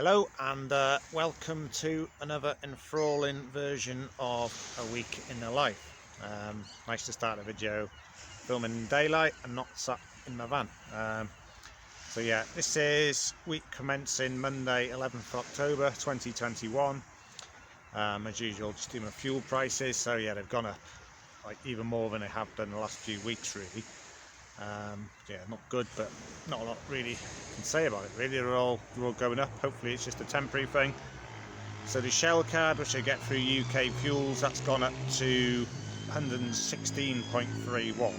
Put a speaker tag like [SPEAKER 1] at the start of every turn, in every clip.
[SPEAKER 1] Hello and welcome to another enthralling version of A Week in the Life. Nice to start a video filming in daylight and not sat in my van. So yeah, this is week commencing Monday 11th October 2021. As usual, just doing my fuel prices. So yeah, they've gone up like even more than they have done the last few weeks really. Yeah, not good, but not a lot really can say about it really. They're all going up. Hopefully it's just a temporary thing. So the Shell card, which I get through UK Fuels, that's gone up to 116.31.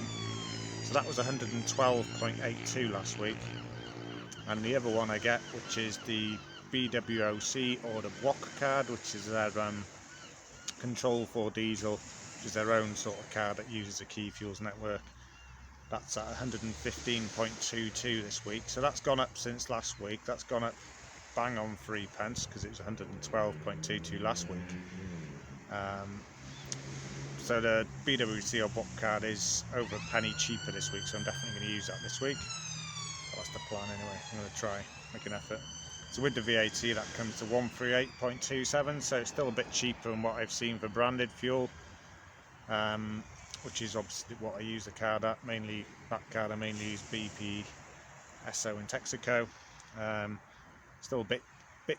[SPEAKER 1] So that was 112.82 last week. And the other one I get, which is the BWOC or the BWOC card, which is their control for diesel, which is their own sort of card that uses the Key Fuels network. That's at 115.22 this week, so that's gone up since last week. That's gone up bang on 3 pence because it was 112.22 last week. So the BWC or BOP card is over a penny cheaper this week, so I'm definitely going to use that this week. Well, that's the plan anyway. I'm going to try, make an effort. So with the VAT, that comes to 138.27, so it's still a bit cheaper than what I've seen for branded fuel. Which is obviously what I use the card at. Mainly that card I mainly use BP, Esso and Texaco. Still a bit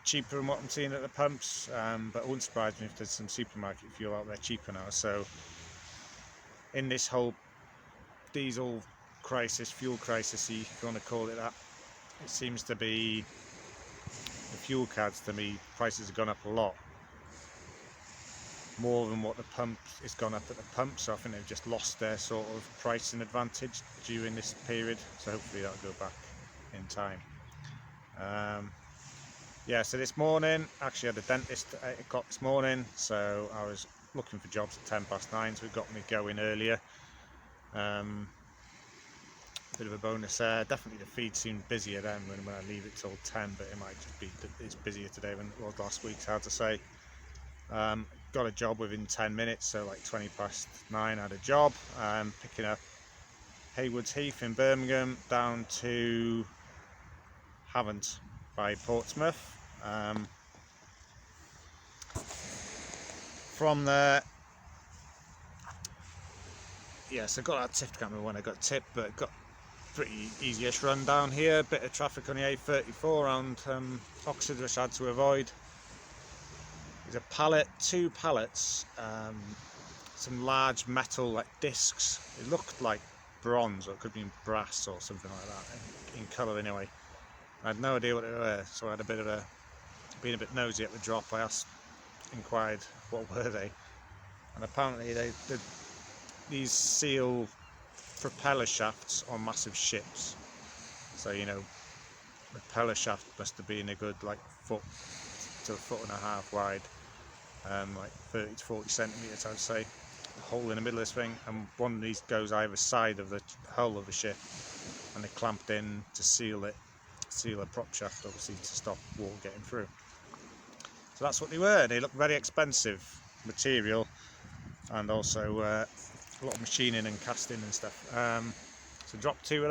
[SPEAKER 1] cheaper than what I'm seeing at the pumps, but it wouldn't surprise me if there's some supermarket fuel out there cheaper now. So in this whole diesel crisis, fuel crisis, if you want to call it that, it seems to be the fuel cards, to me, prices have gone up a lot more than what the pump has gone up at the pump, so I think they've just lost their sort of pricing advantage during this period, so hopefully that'll go back in time. Yeah, so this morning actually had a dentist at 8 o'clock this morning, so I was looking for jobs at 9:10, so it got me going earlier. Bit of a bonus there. Definitely the feed seemed busier then when I leave it till 10, but it might just be that it's busier today than it was last week, it's hard to say. Got a job within 10 minutes, so like 9:20 I had a job, picking up Haywoods Heath in Birmingham down to Havant by Portsmouth. From there, yes, I got that tip. I can't remember when I got tipped, but got pretty easy-ish run down here. Bit of traffic on the A34 around Oxford, which I had to avoid. There's a pallet, 2 pallets, some large metal like discs. It looked like bronze, or it could be brass or something like that in colour anyway. I had no idea what they were, so I had being a bit nosy at the drop. I inquired what were they, and apparently these seal propeller shafts on massive ships. So you know, the propeller shaft must have been a good like foot to a foot and a half wide, like 30 to 40 centimeters, I'd say. A hole in the middle of this thing, and one of these goes either side of the hull of the ship, and they're clamped in to seal a prop shaft, obviously, to stop water getting through. So that's what they were. They look very expensive material, and also a lot of machining and casting and stuff. So dropped 2 of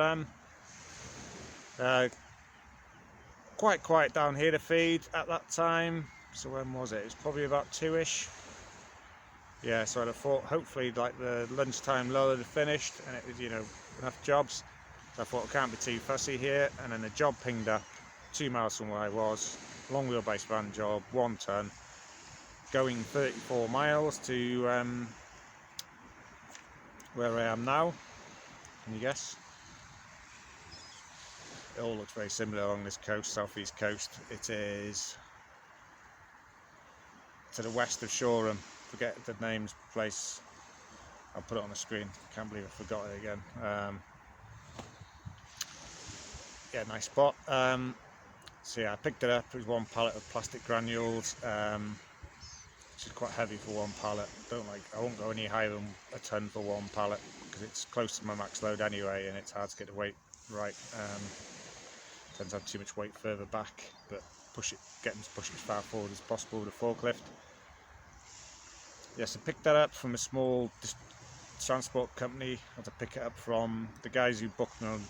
[SPEAKER 1] them. Quite quiet down here to feed at that time. So when was it? It was probably about 2ish. Yeah, so I'd have thought hopefully like the lunchtime lull had finished and it was, you know, enough jobs. So I thought I can't be too fussy here, and then the job pinged up 2 miles from where I was. Long wheelbase van job, 1 ton, going 34 miles to where I am now. Can you guess? It all looks very similar along this coast, southeast coast. It is to the west of Shoreham. Forget the name's place. I'll put it on the screen. Can't believe I forgot it again. Yeah, nice spot. So yeah, I picked it up. It was 1 pallet of plastic granules, which is quite heavy for 1 pallet. I won't go any higher than a ton for 1 pallet because it's close to my max load anyway, and it's hard to get the weight right. Tends to have too much weight further back, but getting to push it as far forward as possible with a forklift. Yes, I picked that up from a small transport company. I had to pick it up from the guys who booked me on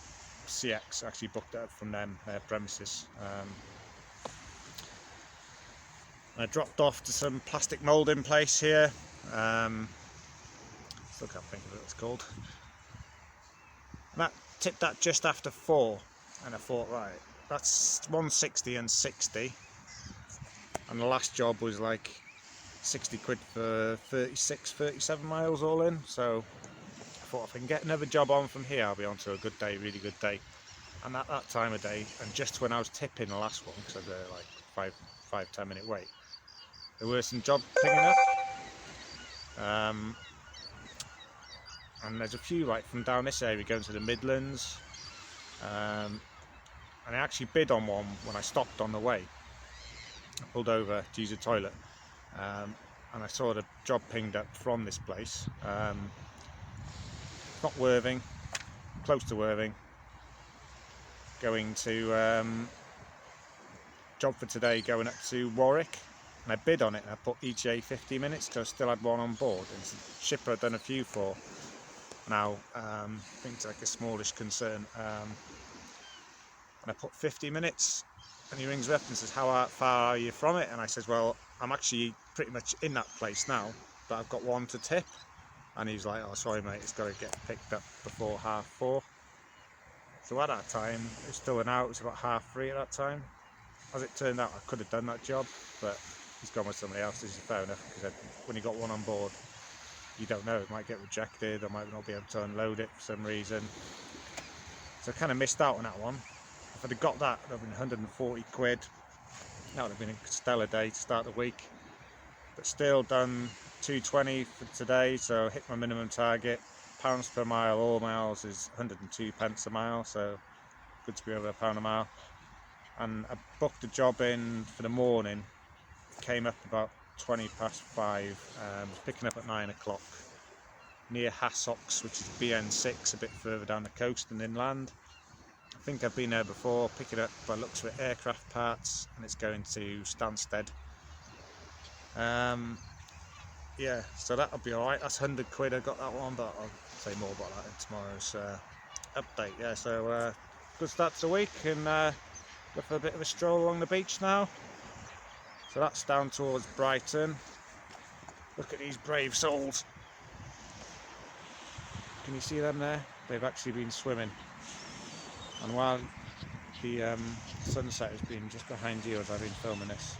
[SPEAKER 1] CX. Actually booked it up from them, their premises. I dropped off to some plastic moulding place here. Still can't think of what it's called. And that tipped that just after 4, and I thought, right, that's 160 and 60, and the last job was like 60 quid for 37 miles all in. So I thought, if I can get another job on from here, I'll be on to a good day, really good day. And at that time of day, and just when I was tipping the last one, because I was like 5-10 minute wait, there were some jobs picking up. And there's a few like from down this area going to the Midlands. And I actually bid on one when I stopped on the way. I pulled over to use the toilet, and I saw the job pinged up from this place. Not Worthing, close to Worthing. Going to job for today, going up to Warwick. And I bid on it, and I put ETA 50 minutes because I still had one on board. And it's a shipper I'd done a few for. Now, I think it's like a smallish concern. And I put 50 minutes, and he rings me up and says, how far are you from it? And I says, well, I'm actually pretty much in that place now, but I've got one to tip. And he's like, oh, sorry mate, it's got to get picked up before 4:30. So at that time, it was still an hour, it was about 3:30 at that time. As it turned out, I could have done that job, but he's gone with somebody else, this is fair enough, because when you got one on board, you don't know, it might get rejected, I might not be able to unload it for some reason. So I kind of missed out on that one. If I'd have got that, it would have been 140 quid. That would have been a stellar day to start the week. But still done 220 for today, so hit my minimum target. Pounds per mile, all miles is 102 pence a mile, so good to be over £1 a mile. And I booked a job in for the morning, came up about 5:20, picking up at 9 o'clock near Hassocks, which is BN6, a bit further down the coast and inland. I think I've been there before, picking up, by the looks of it, aircraft parts, and it's going to Stansted. Yeah, so that'll be alright. That's 100 quid, I got that one, but I'll say more about that in tomorrow's update. Yeah, so good start to the week, and go for a bit of a stroll along the beach now. So that's down towards Brighton. Look at these brave souls. Can you see them there? They've actually been swimming. And while the sunset has been just behind you as I've been filming this.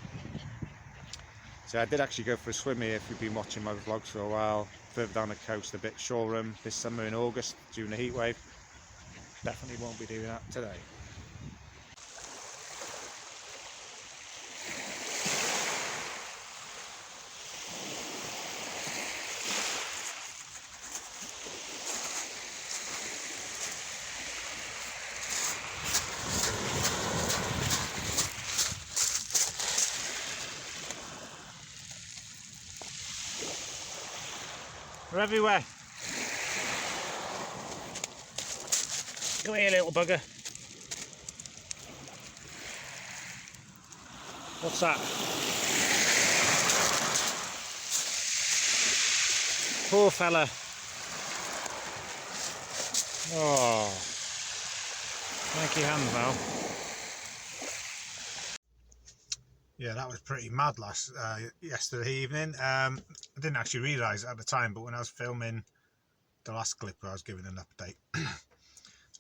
[SPEAKER 1] So I did actually go for a swim here if you've been watching my vlogs for a while. Further down the coast a bit, Shoreham, this summer in August during the heat wave. Definitely won't be doing that today. They're everywhere. Come here, little bugger. What's that? Poor fella. Oh, make your hands now. Yeah, that was pretty mad yesterday evening. I didn't actually realise it at the time, but when I was filming the last clip where I was giving an update,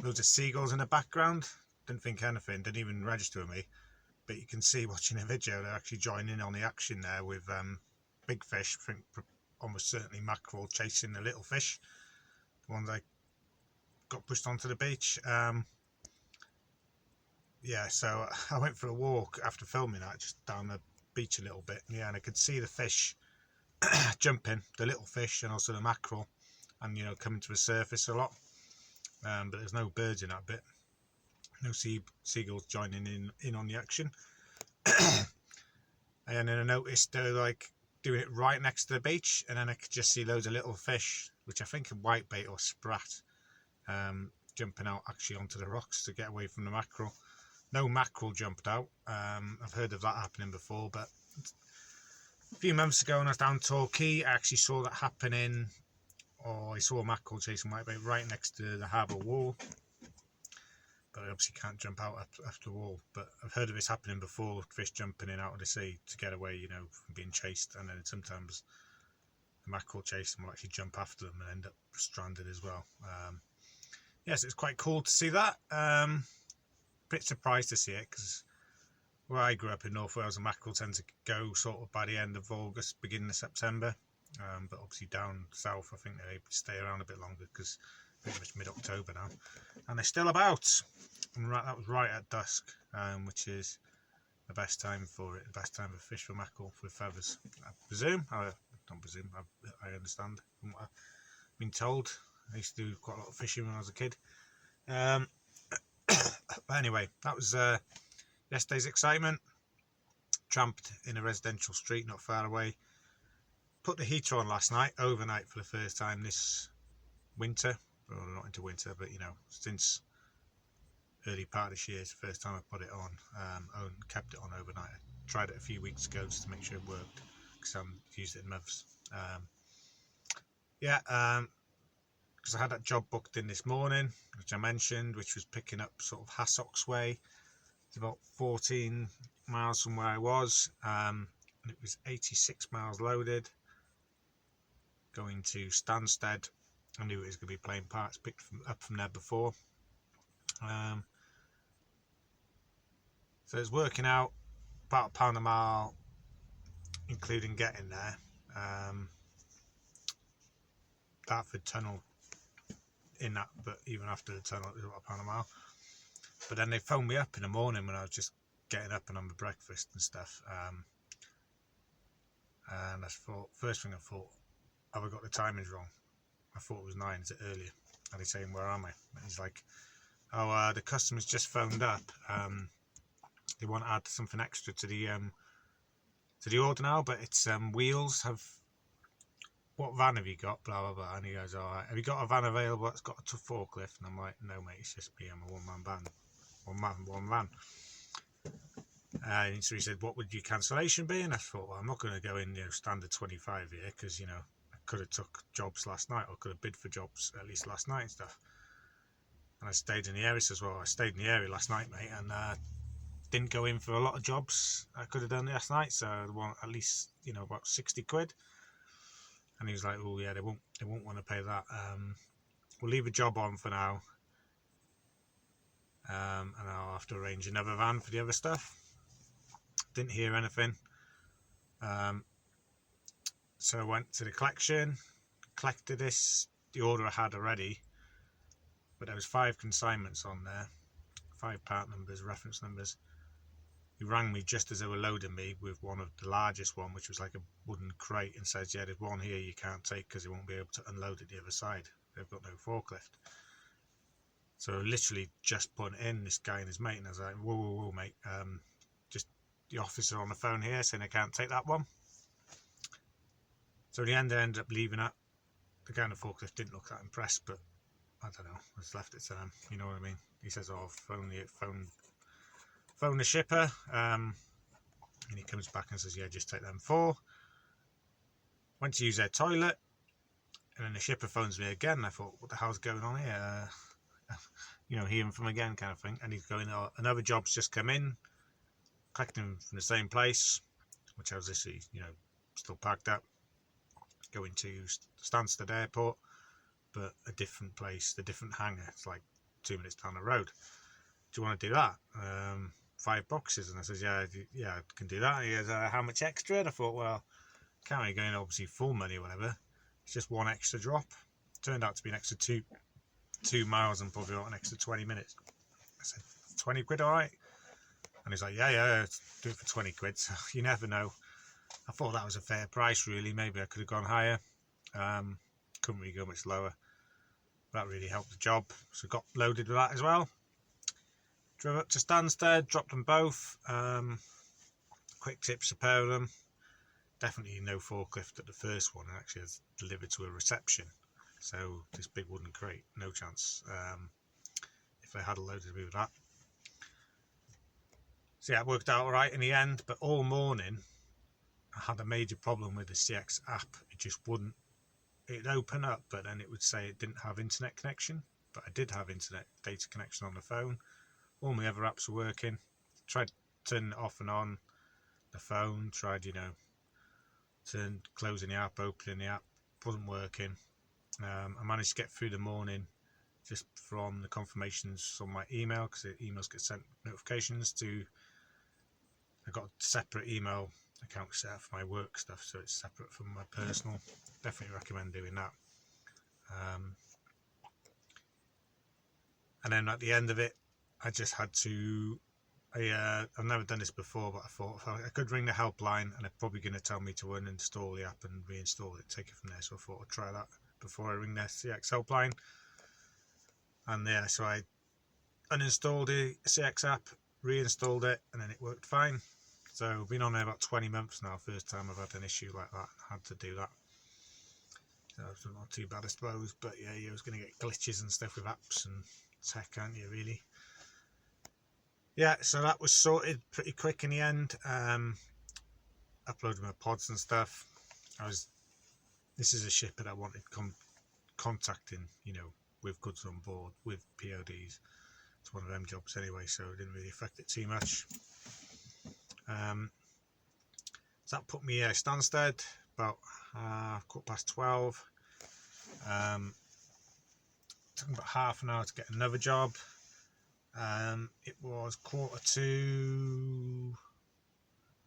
[SPEAKER 1] loads of seagulls in the background. Didn't think anything, didn't even register with me. But you can see watching the video, they're actually joining in on the action there with big fish. I think almost certainly mackerel chasing the little fish. The ones I got pushed onto the beach. Yeah, so I went for a walk after filming that, just down the beach a little bit. Yeah, and I could see the fish jumping, the little fish and also the mackerel, and you know, coming to the surface a lot. But there's no birds in that bit. No seagulls joining in on the action. And then I noticed they're like doing it right next to the beach, and then I could just see loads of little fish, which I think are whitebait or sprat, jumping out actually onto the rocks to get away from the mackerel. No mackerel jumped out. I've heard of that happening before, but a few months ago when I was down Torquay, I actually saw that happening, or I saw a mackerel chasing whitebait right next to the harbour wall. but I obviously can't jump out after the wall. But I've heard of this happening before, fish jumping in out of the sea to get away, you know, from being chased, and then sometimes the mackerel chase them will actually jump after them and end up stranded as well. Yes, it's quite cool to see that. Bit surprised to see it, because where I grew up in North Wales, the mackerel tend to go sort of by the end of August, beginning of September. But obviously down south, I think they stay around a bit longer, because pretty much mid-October now, and they're still about. And that was right at dusk, which is the best time for it, the best time to fish for mackerel with feathers, I presume. I don't presume, I understand from what I've been told. I used to do quite a lot of fishing when I was a kid. But anyway, that was yesterday's excitement. Tramped in a residential street not far away. Put the heater on last night, overnight, for the first time this winter. Well, not into winter, but you know, since early part of this year, it's the first time I put it on. Kept it on overnight. I tried it a few weeks ago just to make sure it worked, because I used it in months. Because I had that job booked in this morning, which I mentioned, which was picking up sort of Hassocks way. It's about 14 miles from where I was, and it was 86 miles loaded, going to Stansted. I knew it was going to be plain parts, picked up from there before. So it's working out about £1 a mile, including getting there. Dartford Tunnel in that, but even after the tunnel, it was about £1 a mile. But then they phoned me up in the morning when I was just getting up and on my breakfast and stuff. And I thought, first thing I thought, have I got the timings wrong? I thought it was 9, is it earlier? And he's saying, where am I? And he's like, oh, the customer's just phoned up. They want to add something extra to the order now, but it's wheels have. What van have you got? Blah blah blah. And he goes, all right, have you got a van available that's got a forklift? And I'm like, no mate, it's just me. I'm a one-man band. One van. And so he said, what would your cancellation be? And I thought, well, I'm not going to go in, you know, standard 25 here, because, you know, I could have took jobs last night, or could have bid for jobs at least last night and stuff. And I stayed in the area as well. I stayed in the area last night, mate, and didn't go in for a lot of jobs I could have done last night. So I want at least, you know, about 60 quid. And he was like, oh yeah, they won't want to pay that. We'll leave a job on for now. And I'll have to arrange another van for the other stuff. Didn't hear anything. So I went to the collection, collected the order I had already, but there was 5 consignments on there, 5 part numbers, reference numbers. He rang me just as they were loading me with one of the largest one, which was like a wooden crate, and says, yeah, there's one here you can't take because they won't be able to unload it the other side. They've got no forklift. So literally just put it in, this guy and his mate, and I was like, whoa, mate, just the officer on the phone here saying I can't take that one. So in the end, I ended up leaving it. The guy on the forklift didn't look that impressed, but I don't know, I just left it to them, you know what I mean? He says, oh, phone the shipper, and he comes back and says, yeah, just take them 4. Went to use their toilet, and then the shipper phones me again, and I thought, what the hell's going on here? You know, hearing from again kind of thing. And he's going, oh, another job's just come in, collecting from the same place, which I was literally, you know, still packed up, going to Stansted Airport, but a different place, the different hangar. It's like 2 minutes down the road. Do you want to do that? 5 boxes. And I says, yeah, I can do that. And he goes, how much extra? And I thought, well, can't really go in obviously full money or whatever. It's just 1 extra drop. Turned out to be an extra 2 miles and probably an extra 20 minutes. I said, 20 quid, all right? And he's like, yeah, do it for 20 quid. So you never know. I thought that was a fair price, really. Maybe I could have gone higher. Couldn't really go much lower. That really helped the job. So got loaded with that as well. Drove up to Stansted, dropped them both. Quick tips, a pair of them. Definitely no forklift at the first one. It actually has delivered to a reception. So this big wooden crate, no chance. If they had loaded me with that. So yeah, it worked out all right in the end. But all morning, I had a major problem with the CX app. It just wouldn't. It'd open up, but then it would say it didn't have internet connection. But I did have internet data connection on the phone. all my other apps were working. Tried turning it off and on the phone, tried, closing the app, opening the app, wasn't working. I managed to get through the morning just from the confirmations on my email, because the emails get sent notifications to. I got a separate email account set up for my work stuff, so it's separate from my personal. Definitely recommend doing that. And then at the end of it, I just had to. I've never done this before, but I thought if I could ring the helpline, and they're probably going to tell me to uninstall the app and reinstall it, take it from there. So I thought I'd try that before I ring the CX helpline. And yeah, so I uninstalled the CX app, reinstalled it, and then it worked fine. So I've been on there about 20 months now. First time I've had an issue like that. I had to do that. So it's not too bad, I suppose. But yeah, you're going to get glitches and stuff with apps and tech, aren't you, really? Yeah, so that was sorted pretty quick in the end. Uploaded my pods and stuff. This is a shipper that wanted contacting, with goods on board, with PODs. It's one of them jobs anyway, so it didn't really affect it too much. So that put me at Stansted about 12:15. Took about half an hour to get another job. It was 1:45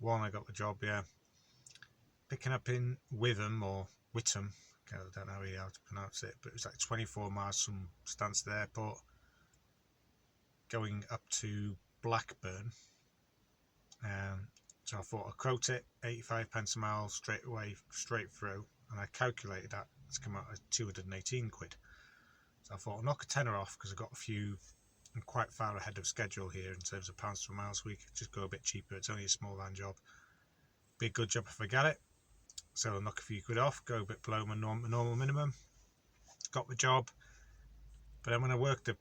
[SPEAKER 1] I got the job, yeah. Picking up in Witham or Whittam, I don't know really how to pronounce it, but it was like 24 miles from Stansted Airport, going up to Blackburn. So I thought I'd quote it, 85 pence a mile straight through, and I calculated that it's come out at 218 quid. So I thought I'll knock a tenner off, because I got a few. I'm quite far ahead of schedule here in terms of pounds per mile, so we could just go a bit cheaper. It's only a small van job. Be a good job if I get it. So I'll knock a few quid off, go a bit below my normal minimum. Got the job. But then when I worked it,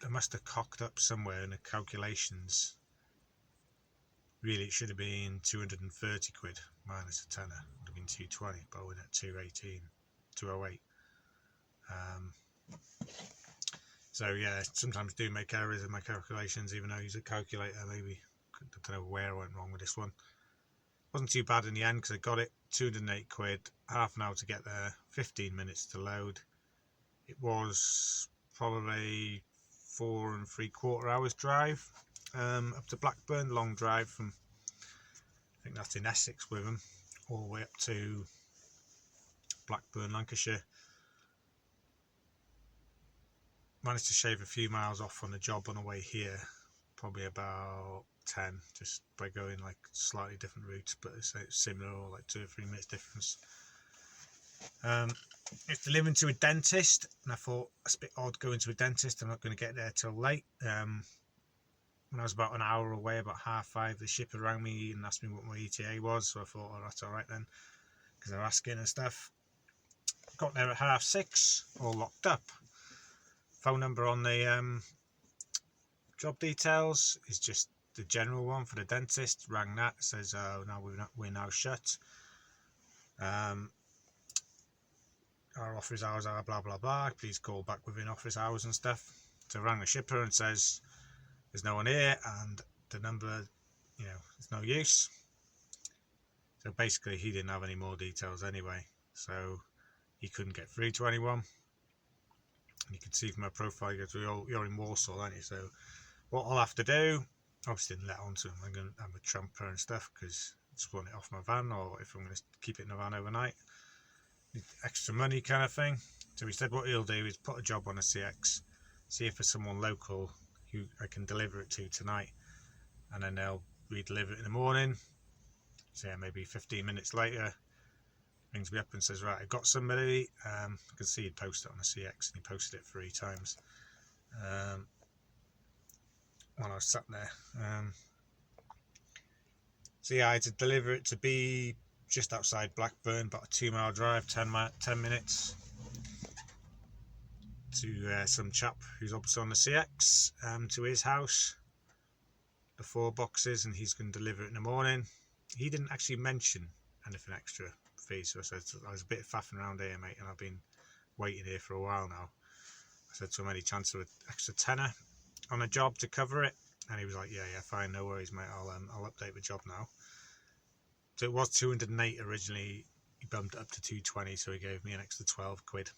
[SPEAKER 1] I must have cocked up somewhere in the calculations. Really, it should have been 230 quid minus a tenner. It would have been 220, but I went at 208. So yeah, sometimes do make errors in my calculations, even though I use a calculator. Maybe I don't know where I went wrong with this one. Wasn't too bad in the end, because I got it 208 quid, half an hour to get there, 15 minutes to load. It was probably 4 3/4 hours drive up to Blackburn, long drive from, I think that's in Essex with them, all the way up to Blackburn, Lancashire. Managed to shave a few miles off on the job on the way here, probably about 10, just by going like slightly different routes, but it's similar, or like 2 or 3 minutes difference. It's delivering to a dentist, and I thought it's a bit odd going to a dentist. I'm not going to get there till late. When I was about an hour away, about 5:30, the shipper rang me and asked me what my ETA was, so I thought, oh, that's alright then, because they're asking and stuff. Got there at 6:30, all locked up. Phone number on the job details is just the general one for the dentist. Rang that, says, oh, no, we're now shut. Our office hours are blah blah blah, please call back within office hours and stuff. So I rang the shipper and says there's no one here, and the number, it's no use. So basically he didn't have any more details anyway, so he couldn't get through to anyone. And you can see from my profile, you're in Walsall, aren't you? So what I'll have to do, obviously didn't let on to him, I'm going to have a trumper and stuff, because I just want it off my van, or if I'm going to keep it in the van overnight, extra money kind of thing. So he said what he'll do is put a job on a CX, see if there's someone local who I can deliver it to tonight, and then they'll re-deliver it in the morning. So yeah, maybe 15 minutes later, rings me up and says, right, I've got somebody. I can see he'd posted it on the CX, and he posted it 3 times while I was sat there. So yeah, I had to deliver it to be just outside Blackburn, about a 2-mile drive, 10 minutes, to some chap who's obviously on the CX, to his house, the 4 boxes, and he's going to deliver it in the morning. He didn't actually mention anything extra fee, so I said, I was a bit faffing around here, mate, and I've been waiting here for a while now. I said to him, any chance of an extra tenner on a job to cover it? And he was like, yeah, fine, no worries, mate, I'll update the job now. So it was 208 originally, he bumped it up to 220, so he gave me an extra 12 quid.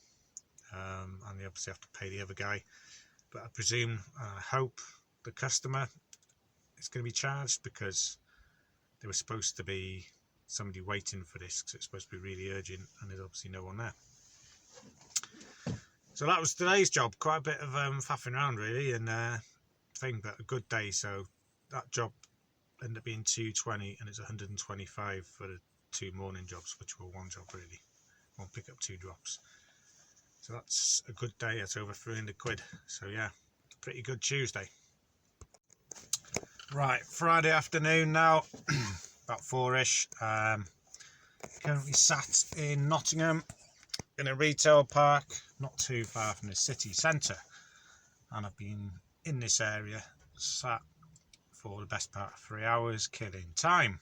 [SPEAKER 1] And they obviously have to pay the other guy. But I presume, I hope the customer is going to be charged, because there was supposed to be somebody waiting for this, because it's supposed to be really urgent, and there's obviously no one there. So that was today's job. Quite a bit of faffing around really, and thing, but a good day. So that job ended up being 220, and it's 125 for the 2 morning jobs, which were 1 job really, 1 pick up 2 drops. So that's a good day. That's over 300 quid. So yeah, pretty good Tuesday. Right, Friday afternoon now, about 4ish. Currently sat in Nottingham in a retail park, not too far from the city centre, and I've been in this area sat for the best part of 3 hours, killing time.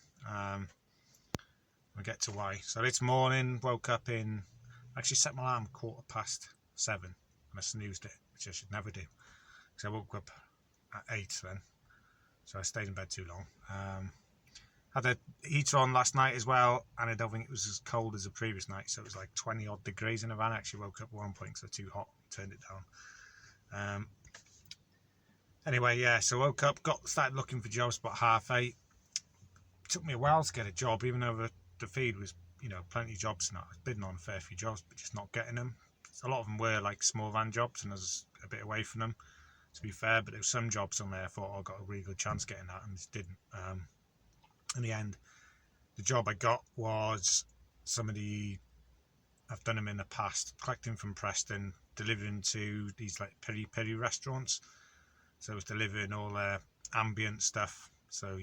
[SPEAKER 1] We'll get to why. So this morning, woke up in, actually set my alarm 7:15, and I snoozed it, which I should never do, because I woke up at 8 then, so I stayed in bed too long. Had a heater on last night as well, and I don't think it was as cold as the previous night, so it was like 20 odd degrees in the van. I actually woke up at one point because it was too hot, turned it down. Anyway, yeah, so woke up, started looking for jobs about 8:30. It took me a while to get a job, even though the feed was, plenty of jobs, and I was bidding on a fair few jobs, but just not getting them. A lot of them were like small van jobs, and I was a bit away from them, to be fair, but there were some jobs on there I thought I got a really good chance getting that, and just didn't. In the end, the job I got was I've done them in the past, collecting from Preston, delivering to these like peri restaurants. So I was delivering all their ambient stuff, so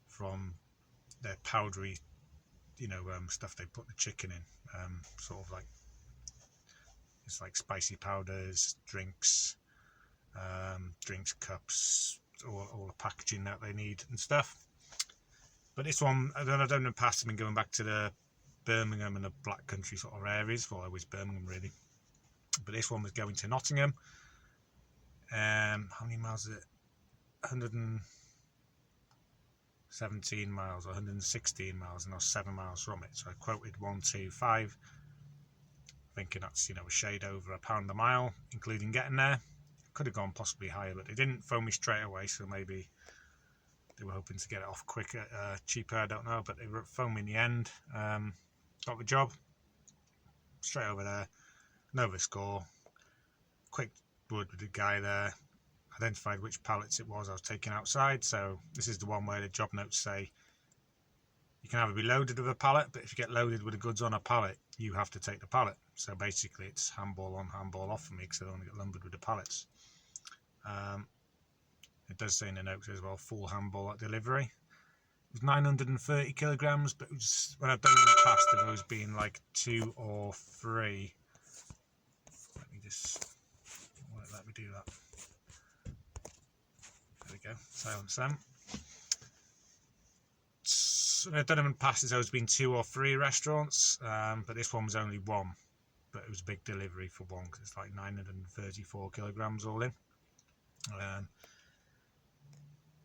[SPEAKER 1] from their powdery, stuff they put the chicken in, sort of like, it's like spicy powders, drinks cups, all the packaging that they need and stuff. But this one, I've done in the past, I've been going back to the Birmingham and the Black Country sort of areas, well, always Birmingham really. But this one was going to Nottingham. How many miles is it? 117 miles or 116 miles, and I was 7 miles from it. So I quoted 125, thinking that's, a shade over £1 a mile, including getting there. Could have gone possibly higher, but they didn't phone me straight away, so maybe they were hoping to get it off quicker, cheaper, I don't know, but they phoned me in the end. Got the job, straight over there, know the score, quick word with the guy there, identified which pallets it was I was taking outside. So this is the one where the job notes say you can either be loaded with a pallet, but if you get loaded with the goods on a pallet, you have to take the pallet. So basically it's handball on, handball off for me, because I don't want to get lumbered with the pallets. It does say in the notes as well, full handball at delivery. It was 930 kilograms, but it was, when I've done it in the past, they've always been like 2 or 3. Let me just, let me do that. There we go, silence them. So when I've done them in the past, there's always been 2 or 3 restaurants, but this one was only 1. But it was a big delivery for 1, because it's like 934 kilograms all in.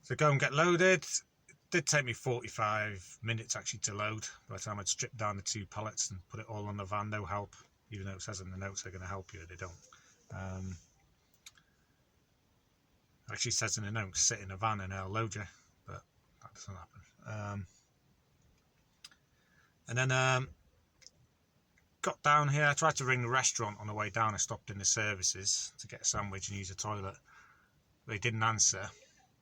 [SPEAKER 1] So go and get loaded. It did take me 45 minutes actually to load. By the time I'd stripped down the 2 pallets and put it all on the van, no help. Even though it says in the notes they're going to help you, they don't. Actually says in the notes, sit in a van and they'll load you, but that doesn't happen. And then got down here. I tried to ring the restaurant on the way down. I stopped in the services to get a sandwich and use a toilet. They didn't answer,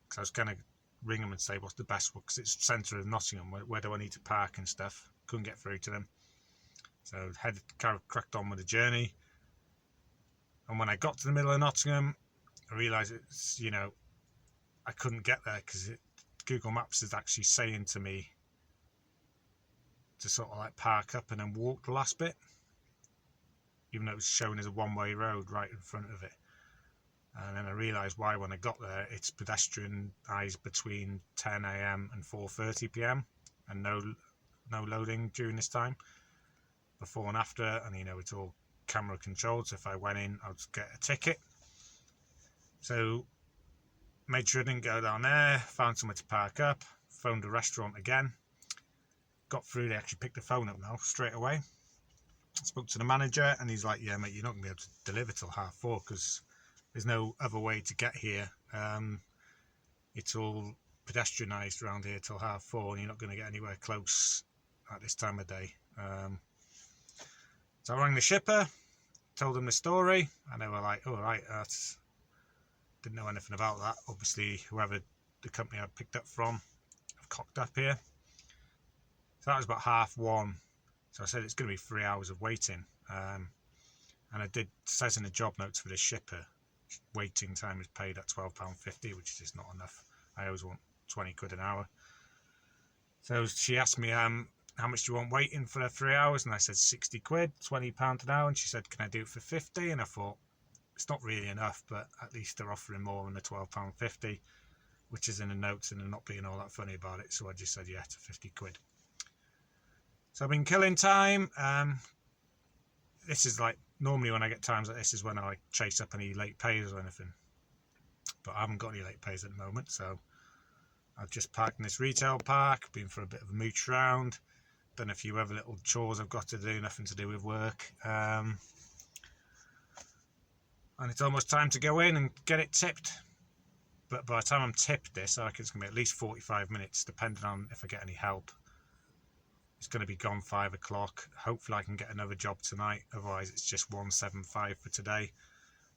[SPEAKER 1] because I was going to ring them and say what's the best one, because it's centre of Nottingham, where do I need to park and stuff. Couldn't get through to them, so cracked on with the journey. And when I got to the middle of Nottingham, I realised it's, I couldn't get there, because Google Maps is actually saying to me to sort of like park up and then walk the last bit, even though it was showing as a one-way road right in front of it. And then I realised why when I got there. It's pedestrian eyes between 10 AM and 4:30 PM, and no loading during this time, before and after. And it's all camera controlled, so if I went in I'd get a ticket. So made sure I didn't go down there, found somewhere to park up, phoned the restaurant again, got through. They actually picked the phone up now straight away. Spoke to the manager and he's like, yeah mate, you're not going to be able to deliver till 4:30 because there's no other way to get here. It's all pedestrianised around here till 4:30 and you're not going to get anywhere close at this time of day. So I rang the shipper, told them the story, and they were like, all right, didn't know anything about that. Obviously whoever the company I picked up from have cocked up here. So that was about 1:30. So I said it's going to be 3 hours of waiting, and it says in the job notes for the shipper, waiting time is paid at £12.50, which is just not enough. I always want 20 quid an hour. So she asked me, how much do you want waiting for the 3 hours? And I said 60 quid, £20 an hour. And she said, can I do it for 50? And I thought, it's not really enough, but at least they're offering more than the £12.50, which is in the notes, and they're not being all that funny about it. So I just said yeah to 50 quid. So I've been killing time. This is like, normally when I get times like this is when I like chase up any late pays or anything. But I haven't got any late pays at the moment, so I've just parked in this retail park, been for a bit of a mooch round, done a few other little chores I've got to do, nothing to do with work. And it's almost time to go in and get it tipped. But by the time I'm tipped this, I reckon it's going to be at least 45 minutes, depending on if I get any help. It's going to be gone 5 o'clock. Hopefully I can get another job tonight, otherwise it's just 175 for today.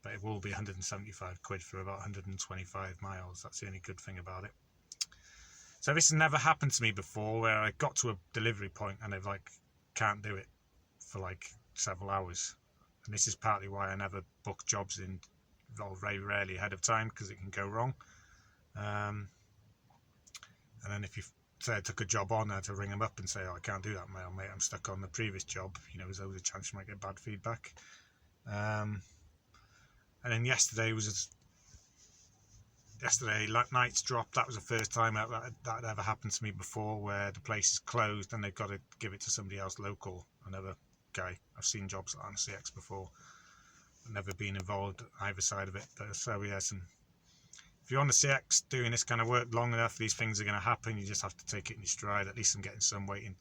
[SPEAKER 1] But it will be 175 quid for about 125 miles. That's the only good thing about it. So this has never happened to me before, where I got to a delivery point and they've like, can't do it for like several hours. And this is partly why I never book jobs in, well, very rarely ahead of time, because it can go wrong. And then if you say I took a job on, I had to ring them up and say, oh, I can't do that, mate, I'm stuck on the previous job. You know, there's always a chance you might get bad feedback. And then yesterday night's dropped. That was the first time that had ever happened to me before, where the place is closed and they've got to give it to somebody else local, another guy. I've seen jobs on CX before, I've never been involved either side of it. But so yeah, if you're on the CX doing this kind of work long enough, these things are going to happen. You just have to take it in your stride. At least I'm getting some waiting,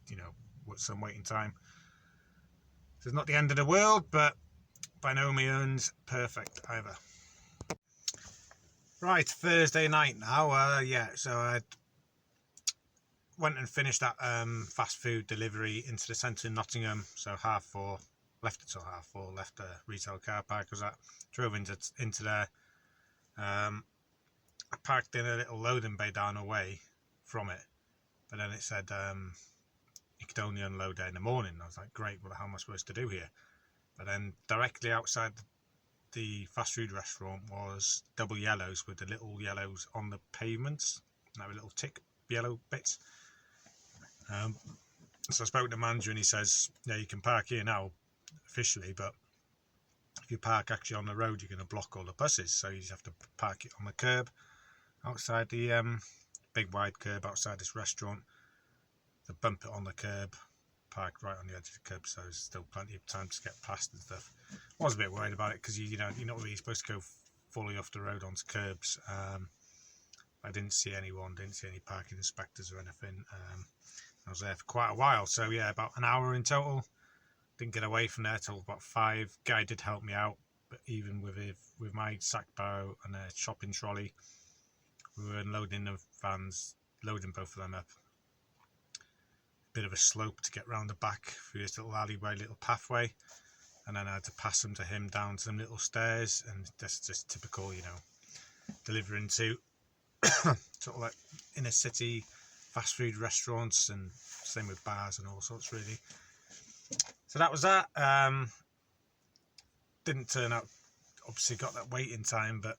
[SPEAKER 1] some waiting time. So it's not the end of the world, but by no means perfect either. Right, Thursday night now. So I went and finished that fast food delivery into the centre in Nottingham. So 4:30, left it till 4:30, left the retail car park I was at, drove into there. I parked in a little loading bay down away from it, but then it said you could only unload there in the morning. I was like, great, well, how am I supposed to do here? But then directly outside the fast food restaurant was double yellows with the little yellows on the pavements, like little tick yellow bits. So I spoke to the manager and he says, yeah, you can park here now officially, but if you park actually on the road, you're going to block all the buses, so you just have to park it on the curb outside the big wide curb outside this restaurant. To bump it on the curb, parked right on the edge of the curb, so there's still plenty of time to get past and stuff. I was a bit worried about it because you're not really supposed to go fully off the road onto curbs. I didn't see anyone, didn't see any parking inspectors or anything. I was there for quite a while, so yeah, about an hour in total. Didn't get away from there till about 5. Guy did help me out, but even with my sack barrow and a shopping trolley, we were unloading the vans, loading both of them up. Bit of a slope to get round the back through this little alleyway, little pathway, and then I had to pass them to him down some little stairs, and that's just typical, delivering to sort of like inner city fast food restaurants, and same with bars and all sorts really. So that was that. Didn't turn out, obviously got that waiting time, but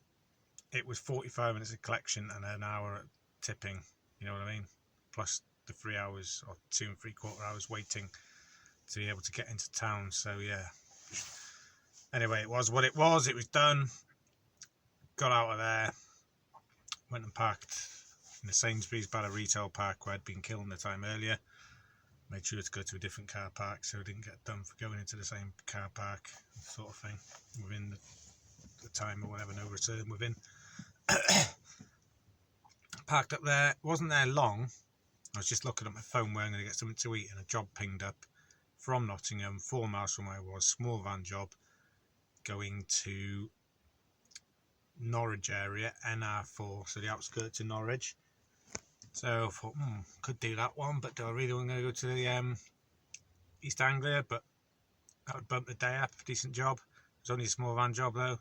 [SPEAKER 1] it was 45 minutes of collection and an hour at tipping, you know what I mean? Plus the 3 hours or 2 3/4 hours waiting to be able to get into town. So yeah, anyway, it was what it was. It was done. Got out of there, went and parked in the Sainsbury's by the retail park where I'd been killing the time earlier. Made sure to go to a different car park so I didn't get done for going into the same car park, sort of thing, within the time or whatever, no return within. Parked up there, wasn't there long. I was just looking at my phone where I'm going to get something to eat, and a job pinged up from Nottingham, 4 miles from where I was, small van job, going to Norwich area, NR4, so the outskirts of Norwich. So I thought, could do that one, but do I really want to go to the East Anglia? But that would bump the day up. Decent job. It was only a small van job though,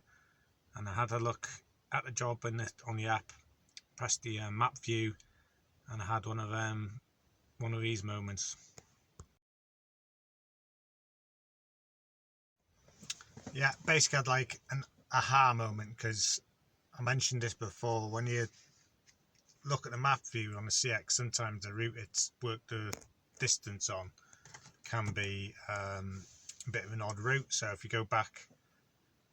[SPEAKER 1] and I had a look at the job on the app, pressed the map view, and I had one of these moments. Yeah, basically I had like an aha moment, because I mentioned this before. When you look at the map view on the CX, sometimes the route it's worked the distance on can be a bit of an odd route. So if you go back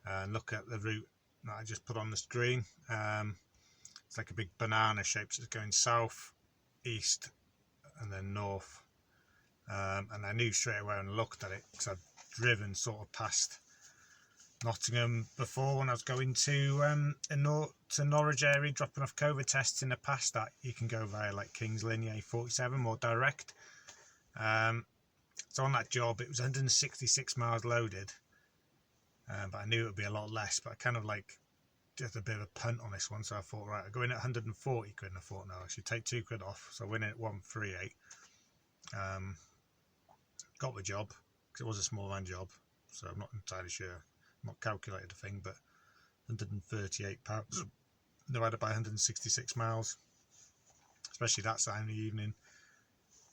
[SPEAKER 1] and look at the route that I just put on the screen, it's like a big banana shape, so it's going south, east, and then north. And I knew straight away when I looked at it, because I'd driven sort of past Nottingham before when I was going to Norwich area, dropping off COVID tests in the past, that you can go via like King's Lynn, A47, more direct. So on that job, it was 166 miles loaded, but I knew it would be a lot less, but I kind of like did a bit of a punt on this one, so I thought, right, I'll go in at 140 quid, and I thought, no, I should take 2 quid off, so I went in at 138. Got the job, because it was a small van job, so I'm not entirely sure, not calculated the thing, but £138 divided by 166 miles, especially that time of the evening.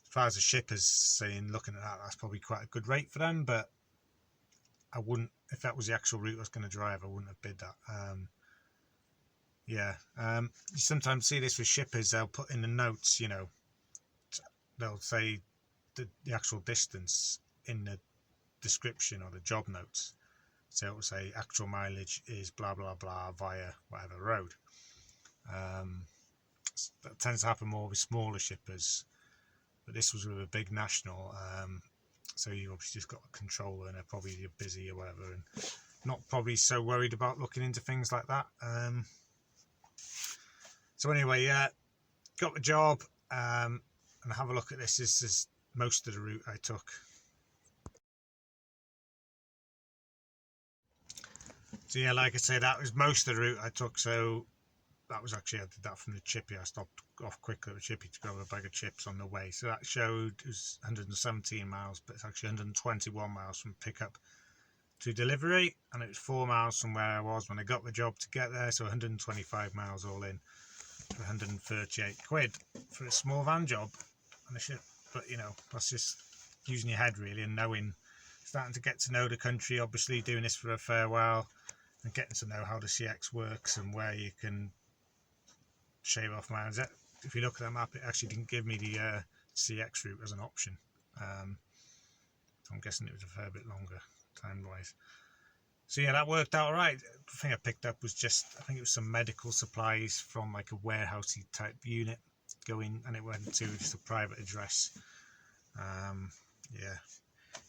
[SPEAKER 1] As far as the shippers saying, looking at that, that's probably quite a good rate for them, but I wouldn't, if that was the actual route I was going to drive, I wouldn't have bid that. You sometimes see this with shippers. They'll put in the notes, they'll say the actual distance in the description or the job notes. So it will say actual mileage is blah blah blah via whatever road. That tends to happen more with smaller shippers, but this was with a big national, so you obviously just got a controller and they're probably busy or whatever, and not probably so worried about looking into things like that. So anyway, yeah, got the job, and have a look at this. This is most of the route I took. So yeah, like I say, that was most of the route I took. So that was actually, I did that from the chippy. I stopped off quickly at the chippy to grab a bag of chips on the way. So that showed it was 117 miles, but it's actually 121 miles from pickup to delivery, and it was 4 miles from where I was when I got the job to get there. So 125 miles all in for 138 quid for a small van job. And but that's just using your head really, and knowing, starting to get to know the country, obviously doing this for a fair while, and getting to know how the CX works and where you can shave off miles. If you look at the map, it actually didn't give me the CX route as an option. So I'm guessing it was a fair bit longer time-wise. So yeah, that worked out all right. The thing I picked up was I think it was some medical supplies from like a warehousey type unit going, and it went to just a private address.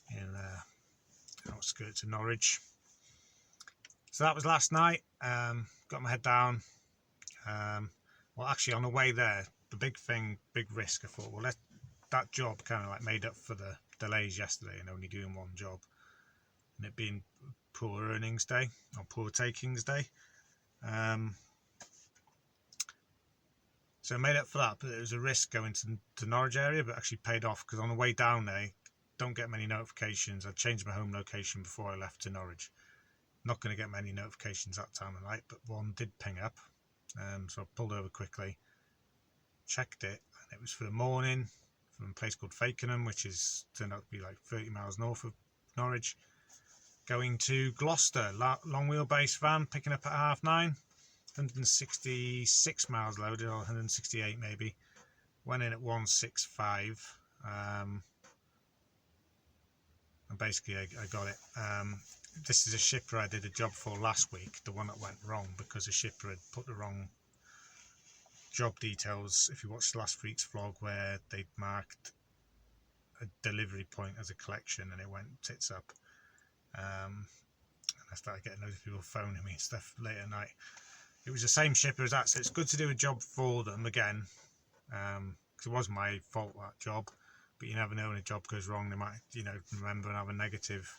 [SPEAKER 1] In outskirts of Norwich. So that was last night. Got my head down. Well, actually, on the way there, the big risk, I thought, well, that job kind of like made up for the delays yesterday and only doing one job, and it being poor earnings day or poor takings day. So I made up for that, but it was a risk going to Norwich area, but actually paid off, because on the way down there, don't get many notifications. I changed my home location before I left to Norwich. Not going to get many notifications that time of night, but one did ping up. So I pulled over quickly, checked it, and it was for the morning from a place called Fakenham, which is turned out to be like 30 miles north of Norwich, going to Gloucester. Long wheelbase van, picking up at 9:30, 166 miles loaded, or 168 maybe. Went in at 165. And basically I got it. This is a shipper I did a job for last week, the one that went wrong because a shipper had put the wrong job details. If you watched last week's vlog, where they marked a delivery point as a collection and it went tits up, and I started getting loads of people phoning me and stuff late at night. it was the same shipper as that, so it's good to do a job for them again, because it was my fault, that job. But you never know, when a job goes wrong, they might, remember and have a negative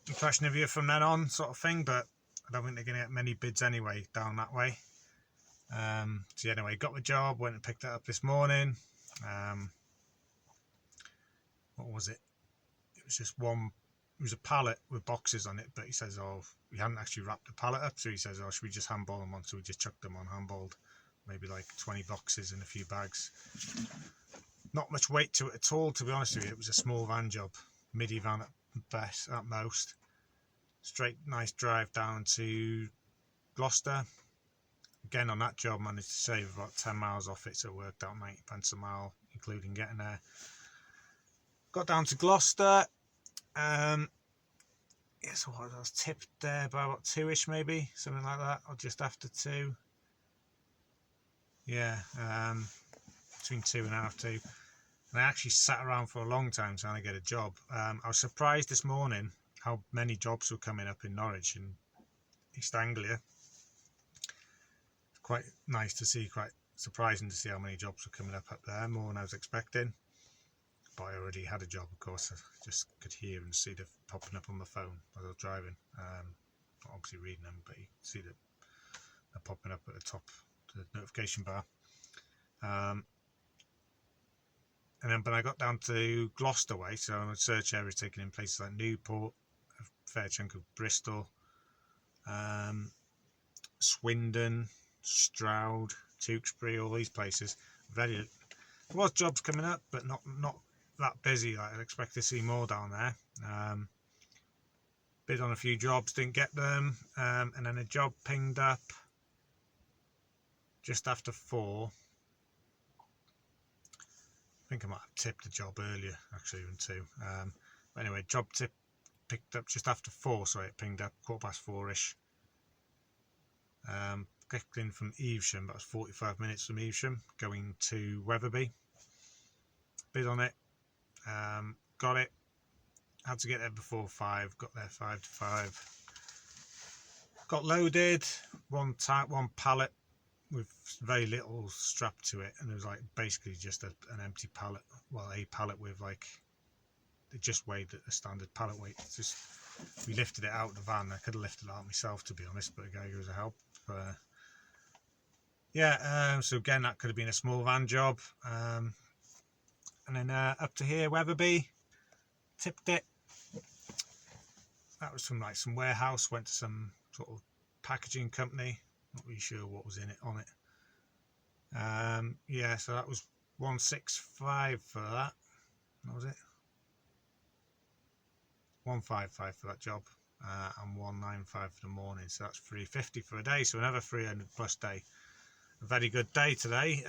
[SPEAKER 1] impression of you from then on, sort of thing. But I don't think they're going to get many bids anyway down that way. So yeah, anyway, got the job, went and picked it up this morning. What was it? It was just one. It was a pallet with boxes on it, but he says, oh, we hadn't actually wrapped the pallet up, so he says, oh, should we just handball them on? So we just chucked them on handballed, maybe like 20 boxes and a few bags. Not much weight to it at all, to be honest with you. It was a small van job, midi van at best, at most. Straight, nice drive down to Gloucester. Again, on that job, managed to save about 10 miles off it, so it worked out 90 pence a mile, including getting there. Got down to Gloucester. Yeah, so I was tipped there by about 2ish, maybe, something like that, or just after 2. Yeah, between 2 and a half, 2. And I actually sat around for a long time trying to get a job. I was surprised this morning how many jobs were coming up in Norwich and East Anglia. It's quite nice to see, quite surprising to see how many jobs were coming up there, more than I was expecting. But I already had a job, of course. I just could hear and see them popping up on my phone as I was driving. Not obviously reading them, but you can see that they're popping up at the top, the notification bar. And then when I got down to Gloucester way, so search areas taken in places like Newport, a fair chunk of Bristol, Swindon, Stroud, Tewkesbury, all these places. There was jobs coming up, but not that busy. Like, I'd expect to see more down there. Bid on a few jobs, didn't get them, and then a job pinged up just after 4. I think I might have tipped a job earlier, actually, even 2. But anyway, job picked up just after 4, so it pinged up 4:15-ish. Kicked in from Evesham, that was 45 minutes from Evesham, going to Wetherby. Bid on it, got it. Had to get there before 5, got there 5 to 5. Got loaded, one pallet with very little strap to it, and it was like basically just an empty pallet. Well, a pallet with like, it just weighed a standard pallet weight. It's just, we lifted it out of the van. I could have lifted it out myself, to be honest, but the guy gives a help. So again, that could have been a small van job. And then up to here, Wetherby, tipped it. That was from like some warehouse, went to some sort of packaging company. Not really sure what was in it, on it. So that was 165 for that. What was it? 155 for that job, and 195 for the morning. So that's 350 for a day. So another 300 plus day. A very good day today.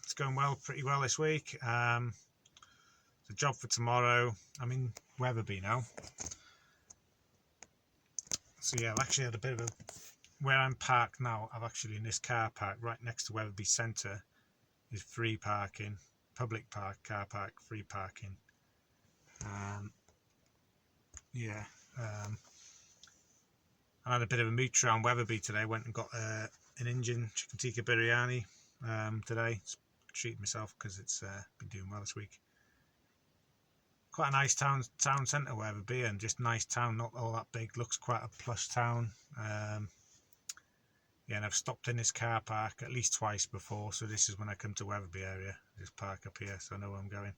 [SPEAKER 1] It's going well, pretty well this week. The job for tomorrow. I'm in Wetherby now. So yeah, I've actually had a bit of a, where I'm parked now, I've actually, in this car park right next to Wetherby Centre, is free parking, public car park, free parking. I had a bit of a mooch around Wetherby today. Went and got an Indian chicken tikka biryani today. Treated myself because it's been doing well this week. Quite a nice town centre, Wetherby, and just nice town, not all that big. Looks quite a plush town. And I've stopped in this car park at least twice before, so this is when I come to Wetherby area. Just park up here, so I know where I'm going.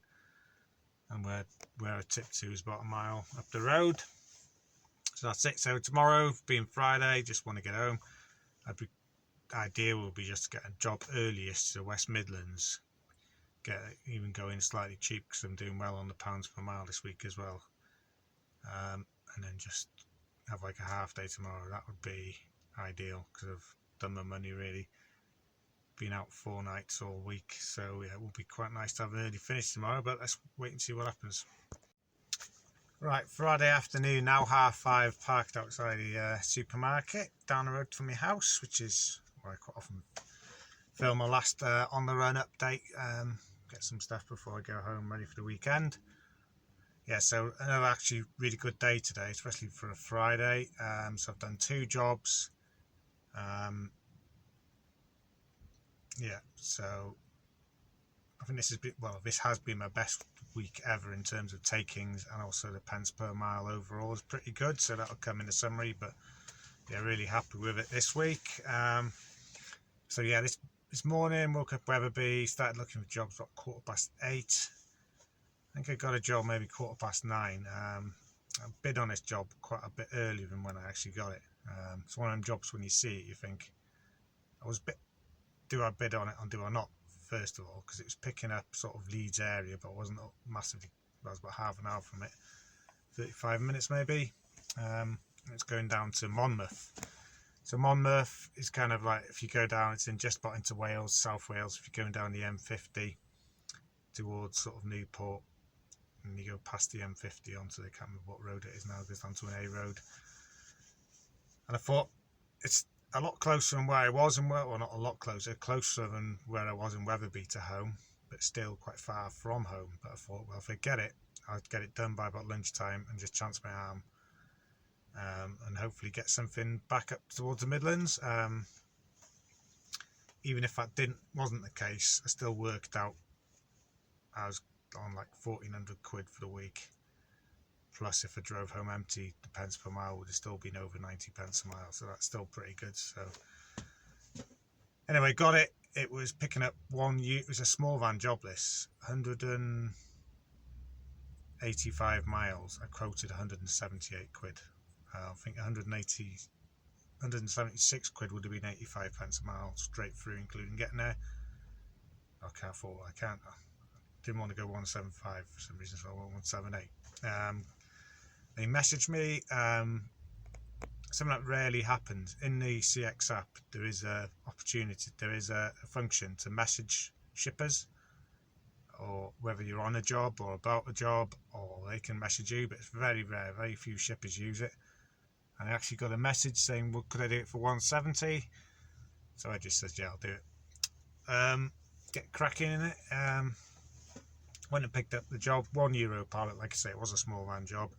[SPEAKER 1] And where I tip to is about a mile up the road. So that's it. So tomorrow, being Friday, just want to get home. Ideal will be just to get a job earliest to West Midlands. Even go in slightly cheap because I'm doing well on the pounds per mile this week as well. And then just have like a half day tomorrow. That would be ideal because I've done my money really. Been out 4 nights all week, so yeah, it will be quite nice to have an early finish tomorrow, but let's wait and see what happens. Right, Friday afternoon, now 5:30, parked outside the supermarket down the road from my house, which is where I quite often film my last on the run update, get some stuff before I go home ready for the weekend. Yeah, so another actually really good day today, especially for a Friday. So I've done 2 jobs. Yeah, so I think this has been my best week ever in terms of takings, and also the pence per mile overall is pretty good, so that'll come in the summary. But yeah, really happy with it this week. So yeah, this morning woke up Wetherby, started looking for jobs about 8:15. I think I got a job maybe 9:15. I bid on this job quite a bit earlier than when I actually got it. It's one of them jobs when you see it you think, do I bid on it or do I not, first of all, because it was picking up sort of Leeds area, but I wasn't massively. I was about half an hour from it, 35 minutes maybe. It's going down to Monmouth. So Monmouth is kind of like, if you go down, it's in just about into Wales, South Wales. If you're going down the M50 towards sort of Newport, and you go past the M50 onto the, I can't remember what road it is now, it goes down to an A road. And I thought it's a lot closer than where I was, and well, not a lot closer than where I was in Wetherby to home, but still quite far from home. But I thought, well, if I get it, I'd get it done by about lunchtime and just chance my arm, and hopefully get something back up towards the Midlands. Even if that wasn't the case, I still worked out I was on like 1,400 quid for the week. Plus, if I drove home empty, the pence per mile would have still been over 90 pence a mile, so that's still pretty good. So anyway, got it. It was picking up it was a small van job list, 185 miles. I quoted 178 quid. I think 176 quid would have been 85 pence a mile straight through, including getting there. I didn't want to go 175 for some reason, so I went 178. They messaged me. Something that rarely happens in the CX app. There is a function to message shippers, or whether you're on a job or about a job, or they can message you, but it's very rare. Very few shippers use it. And I actually got a message saying, well, could I do it for 170? So I just said, yeah, I'll do it. Get cracking in it. Went and picked up the job, €1 pallet. Like I say, it was a small van job.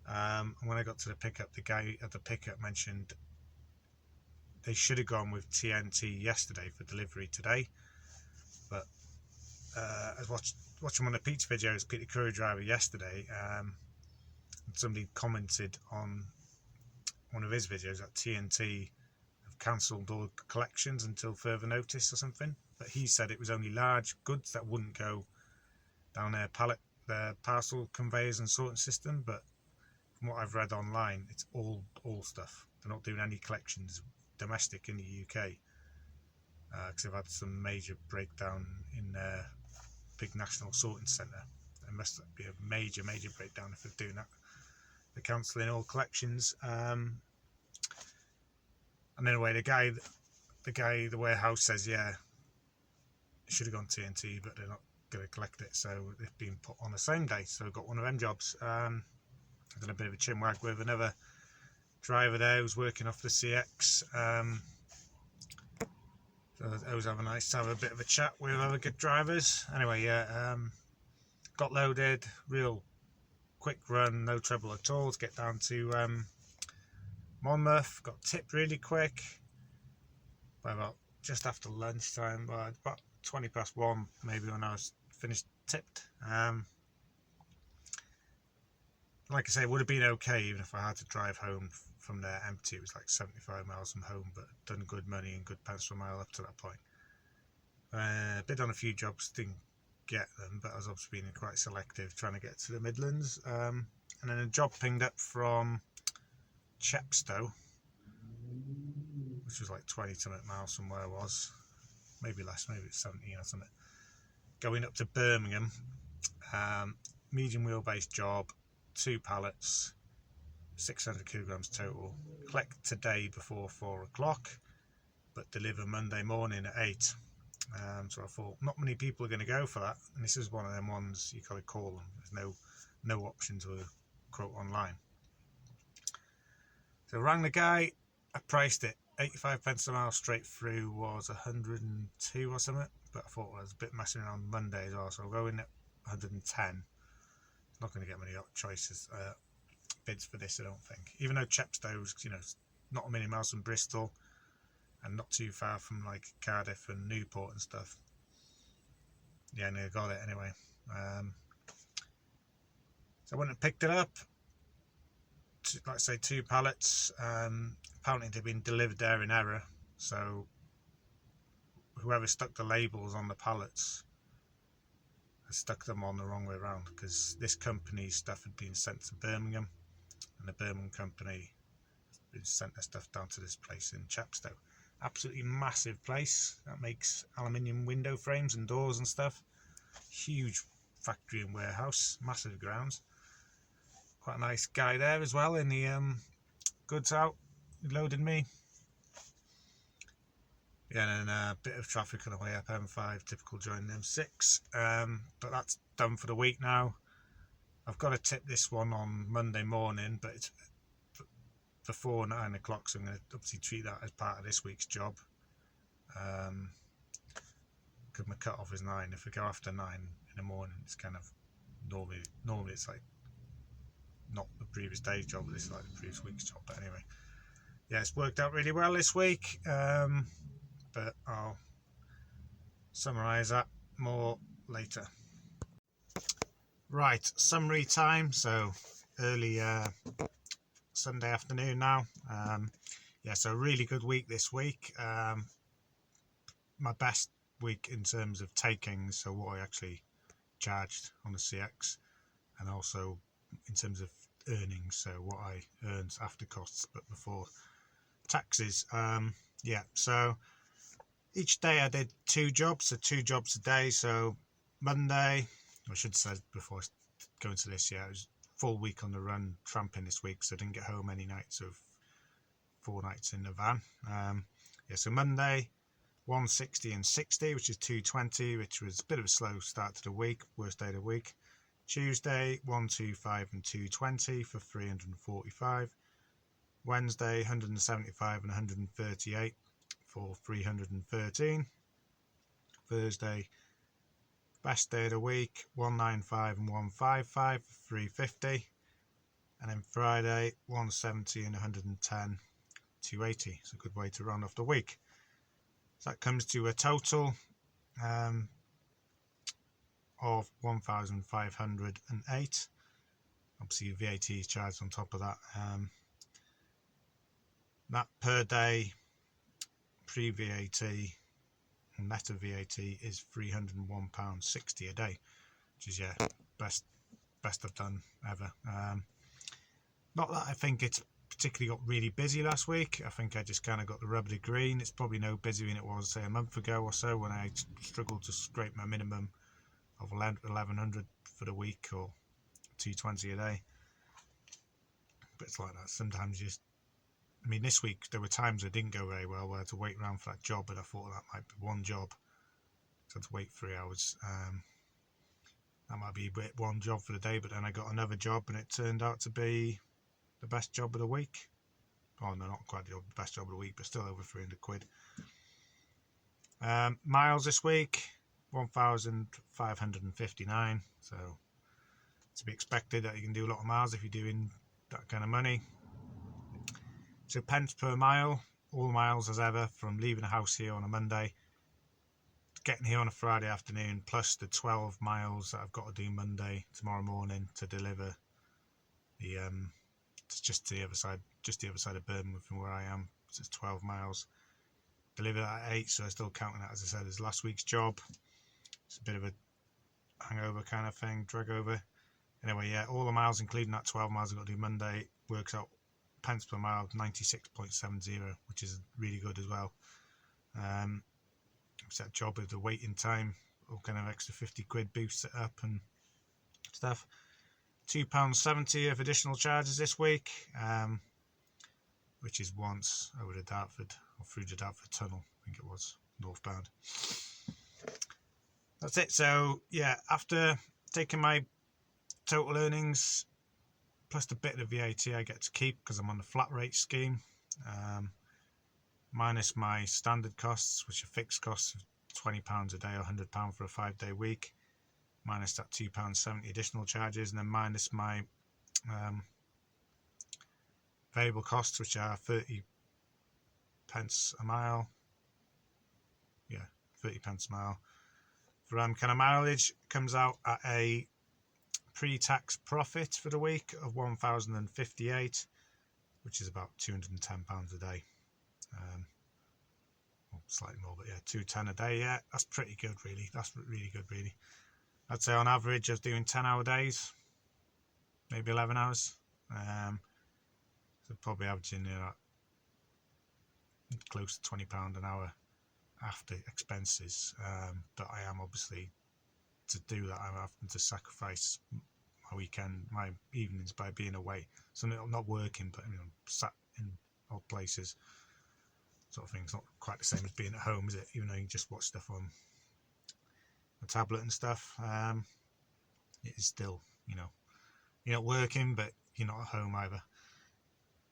[SPEAKER 1] And when I got to the pickup, the guy at the pickup mentioned they should have gone with TNT yesterday for delivery today. But I was watching one of Pete's videos, Peter Courier Driver, yesterday, and somebody commented on one of his videos that TNT have cancelled all collections until further notice or something. But he said it was only large goods that wouldn't go down their parcel conveyors and sorting system. But from what I've read online, it's all stuff. They're not doing any collections domestic in the UK, because they've had some major breakdown in their big national sorting centre. There must be a major breakdown if they're doing that. They're cancelling all collections. And anyway, the warehouse says, yeah, it should have gone TNT, but they're not going to collect it, so they've been put on the same day. So I've got one of them jobs. I've done a bit of a chinwag with another driver there who's working off the CX. So I always have a bit of a chat with other good drivers. Anyway, yeah, got loaded, real quick run, no trouble at all to get down to Monmouth. Got tipped really quick by about just after lunchtime, by about 1:20 maybe, when I was finished tipped. Like I say, it would have been okay even if I had to drive home from there empty. It was like 75 miles from home, but done good money and good pence per mile up to that point. Bid on a few jobs, didn't get them, but I was obviously being quite selective trying to get to the Midlands. And then a job pinged up from Chepstow, which was like 20-something miles from where I was, maybe less, maybe it's 17 or something, going up to Birmingham. Medium wheelbase job, 2 pallets, 600 kilograms total. Collect today before 4 o'clock, but deliver Monday morning at 8. So I thought, not many people are going to go for that, and this is one of them ones you got to call them. There's no option to quote online. So I rang the guy. I priced it 85 pence a mile straight through was 102 or something, but I thought I was a bit messing around Monday as well, so I'll go in at 110. Not going to get many choices, bids for this, I don't think. Even though Chepstow's, not a million miles from Bristol, and not too far from like Cardiff and Newport and stuff. Yeah, and I got it anyway. So I went and picked it up. Like I say, 2 pallets. Apparently they've been delivered there in error, so whoever stuck the labels on the pallets has stuck them on the wrong way around, because this company's stuff had been sent to Birmingham, and the Birmingham company has sent their stuff down to this place in Chepstow. Absolutely massive place that makes aluminium window frames and doors and stuff. Huge factory and warehouse, massive grounds. Quite a nice guy there as well in the goods out. He loaded me. Yeah, and a bit of traffic on the way up M5, typical joining M6. But that's done for the week now. I've got to tip this one on Monday morning, but it's before 9 o'clock, so I'm going to obviously treat that as part of this week's job. Because my cut off is 9. If I go after 9 in the morning, it's kind of normally it's like not the previous day's job, but this is like the previous week's job. But anyway, yeah, it's worked out really well this week. But I'll summarise that more later. Right, summary time. So early Sunday afternoon now. Yeah, so really good week this week. My best week in terms of takings, so what I actually charged on the CX, and also in terms of earnings, so what I earned after costs but before taxes. Yeah, so each day I did 2 jobs, so 2 jobs a day. So Monday, I should say before I go into this, yeah, it was full week on the run tramping this week, so I didn't get home any nights of 4 nights in the van. Yeah, so Monday 160 and 60, which is 220, which was a bit of a slow start to the week, worst day of the week. Tuesday 125 and 220 for 345. Wednesday 175 and 138 for 313. Thursday, best day of the week, 195 and 155 for 350. And then Friday 170 and 110, 280. It's a good way to round off the week. So that comes to a total of 1,508. Obviously VAT is charged on top of that. That per day pre-VAT and net of VAT is £301.60 a day, which is, yeah, best I've done ever. Not that I think it's particularly got really busy last week. I think I just kind of got the rub of the green. It's probably no busier than it was, say, a month ago or so, when I struggled to scrape my minimum of 1100 for the week, or 220 a day. But it's like that sometimes. I mean, this week there were times I didn't go very well, where I had to wait around for that job, but I thought that might be one job, so I had to wait 3 hours. That might be one job for the day, but then I got another job and it turned out to be the best job of the week. Oh no, not quite the best job of the week, but still over 300 quid. Miles this week 1,559, so to be expected that you can do a lot of miles if you're doing that kind of money. So pence per mile, all miles as ever, from leaving the house here on a Monday, getting here on a Friday afternoon, plus the 12 miles that I've got to do Monday, tomorrow morning, to deliver the it's just the other side of Birmingham from where I am. So it's 12 miles. Deliver that at 8, so I'm still counting that, as I said, as last week's job. It's a bit of a hangover kind of thing, drag over. Anyway, yeah, all the miles, including that 12 miles I've got to do Monday, works out pence per mile 96.70, which is really good as well. It's that job with the waiting time, all kind of extra 50 quid boosts it up and stuff. £2.70 of additional charges this week, which is once over the Dartford, or through the Dartford Tunnel, I think it was, northbound. That's it. So yeah, after taking my total earnings plus the bit of VAT I get to keep because I'm on the flat rate scheme, minus my standard costs, which are fixed costs of £20 a day or £100 for a 5-day week, minus that £2.70 additional charges, and then minus my variable costs, which are 30 pence a mile, £30 a mile. For kind of mileage, comes out at a pre-tax profit for the week of 1,058, which is about £210 a day. Well, slightly more, but yeah, 210 a day. Yeah, that's pretty good, really. That's really good, really. I'd say on average, I was doing 10-hour days, maybe 11 hours. So probably averaging close to £20 an hour after expenses. But I am obviously, to do that, I'm having to sacrifice my weekend, my evenings by being away. So not working, but sat in odd places, sort of thing. It's not quite the same as being at home, is it? Even though you can just watch stuff on a tablet and stuff. It is still, you're not working, but you're not at home either.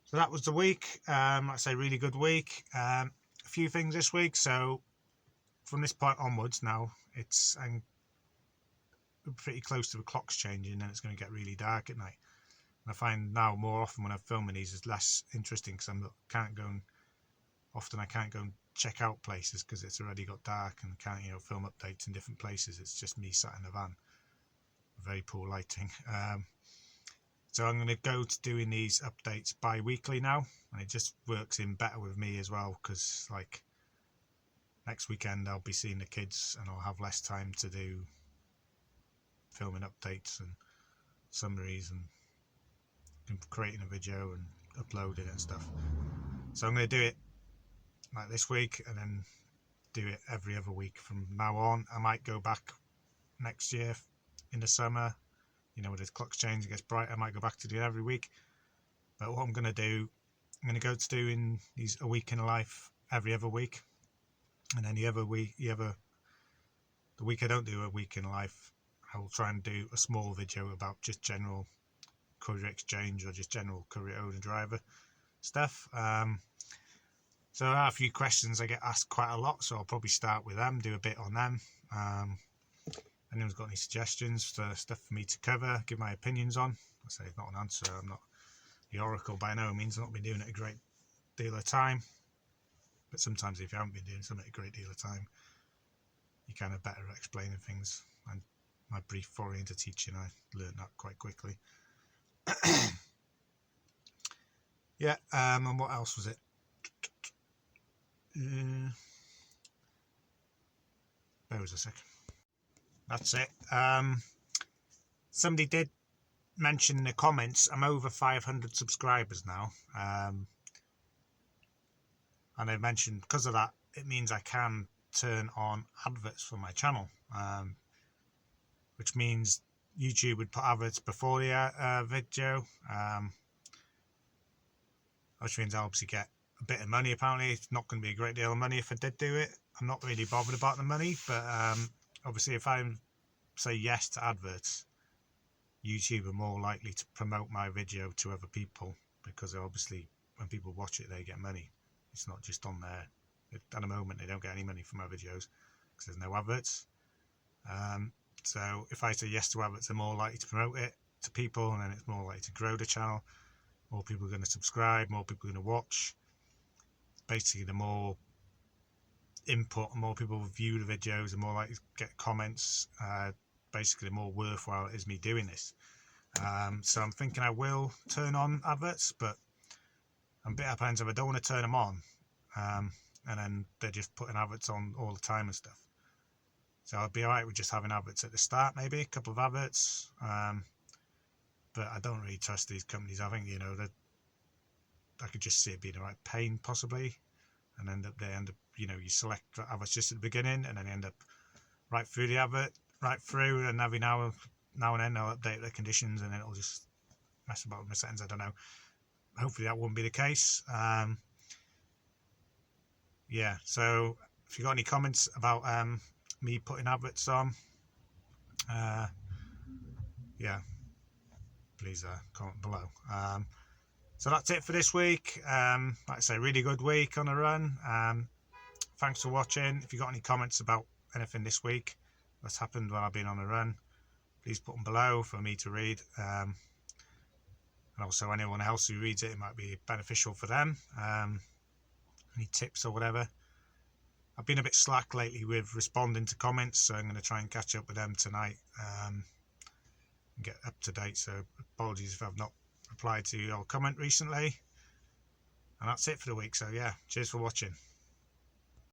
[SPEAKER 1] So that was the week. Like I say, really good week. A few things this week. So from this point onwards now, I'm pretty close to the clocks changing, and it's going to get really dark at night. And I find now more often when I'm filming these, it's less interesting because I can't go and check out places because it's already got dark, and can't film updates in different places. It's just me sat in a van, very poor lighting. So I'm going to go to doing these updates bi-weekly now, and it just works in better with me as well, because like next weekend I'll be seeing the kids and I'll have less time to do filming updates and summaries and creating a video and uploading and stuff. So I'm going to do it like this week and then do it every other week from now on. I might go back next year in the summer, when the clocks change and gets bright, I might go back to do it every week. But what I'm going to do, I'm going to go to doing these a week in a life every other week, and then the week I don't do a week in life, I will try and do a small video about just general courier exchange or just general courier owner driver stuff. So I have a few questions I get asked quite a lot, so I'll probably start with them, do a bit on them. Anyone's got any suggestions for stuff for me to cover, give my opinions on? I say it's not an answer, I'm not the oracle by no means. I've not been doing it a great deal of time, but sometimes if you haven't been doing something a great deal of time, you're kind of better at explaining things. And my brief foray into teaching, I learned that quite quickly. Yeah, and what else was it? Bear with a sec. That's it. Somebody did mention in the comments, I'm over 500 subscribers now. And I mentioned because of that, it means I can turn on adverts for my channel, which means YouTube would put adverts before the video, which means I'll obviously get a bit of money. Apparently it's not going to be a great deal of money if I did do it. I'm not really bothered about the money, but obviously if I say yes to adverts, YouTube are more likely to promote my video to other people, because obviously when people watch it they get money. It's not just on there. At the moment they don't get any money from my videos because there's no adverts. So if I say yes to adverts, they're more likely to promote it to people, and then it's more likely to grow the channel. More people are going to subscribe, more people are going to watch. Basically, the more input and more people view the videos, the more likely to get comments. Basically, the more worthwhile it is me doing this. So I'm thinking I will turn on adverts, but I'm a bit apprehensive. I don't want to turn them on, and then they're just putting adverts on all the time and stuff. So I'd be alright with just having adverts at the start, maybe a couple of adverts. But I don't really trust these companies. I think that I could just see it being a right pain possibly, and then they end up, you select adverts just at the beginning, and then end up right through the advert, right through, and every now and then they'll update the conditions, and then it'll just mess about with my settings. I don't know. Hopefully that wouldn't be the case. Yeah. So if you got any comments about me putting adverts on, yeah, please comment below. So that's it for this week. Like I say, really good week on a run. Thanks for watching. If you got any comments about anything this week that's happened while I've been on a run, please put them below for me to read. And also anyone else who reads it, it might be beneficial for them. Any tips or whatever. I've been a bit slack lately with responding to comments, so I'm going to try and catch up with them tonight and get up to date. So apologies if I've not replied to your comment recently. And that's it for the week. So yeah, cheers for watching.